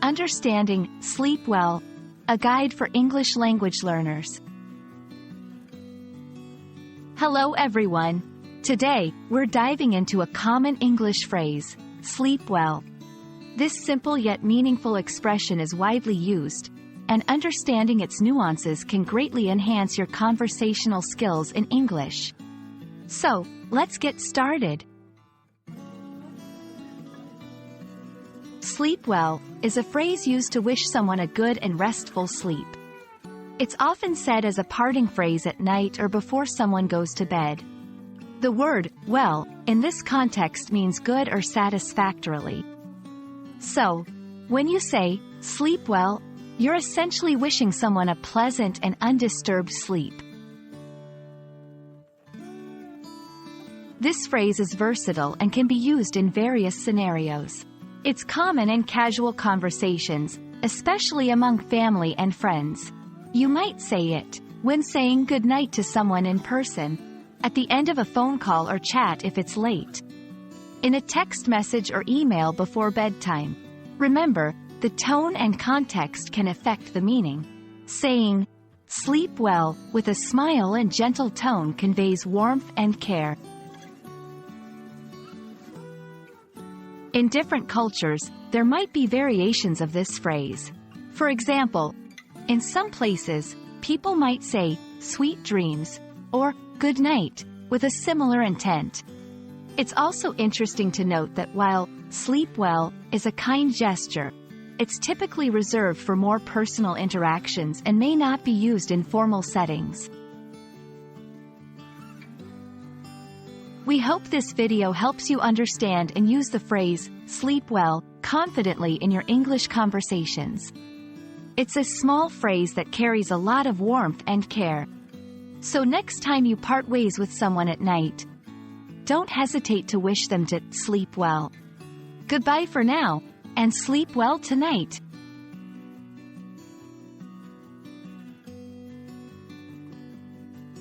Understanding Sleep Well, a guide for English language learners. Hello everyone. Today, we're diving into a common English phrase, sleep well. This simple yet meaningful expression is widely used, and understanding its nuances can greatly enhance your conversational skills in English. So, let's get started. Sleep well is a phrase used to wish someone a good and restful sleep. It's often said as a parting phrase at night or before someone goes to bed. The word well in this context means good or satisfactorily. So, when you say sleep well, you're essentially wishing someone a pleasant and undisturbed sleep. This phrase is versatile and can be used in various scenarios. It's common in casual conversations, especially among family and friends. You might say it when saying goodnight to someone in person, at the end of a phone call or chat if it's late, in a text message or email before bedtime. Remember, the tone and context can affect the meaning. Saying, "Sleep well," with a smile and gentle tone conveys warmth and care. In different cultures, there might be variations of this phrase. For example, in some places, people might say, "sweet dreams," or "good night," with a similar intent. It's also interesting to note that while sleep well is a kind gesture, it's typically reserved for more personal interactions and may not be used in formal settings. We hope this video helps you understand and use the phrase, sleep well, confidently in your English conversations. It's a small phrase that carries a lot of warmth and care. So next time you part ways with someone at night, don't hesitate to wish them to sleep well. Goodbye for now, and sleep well tonight.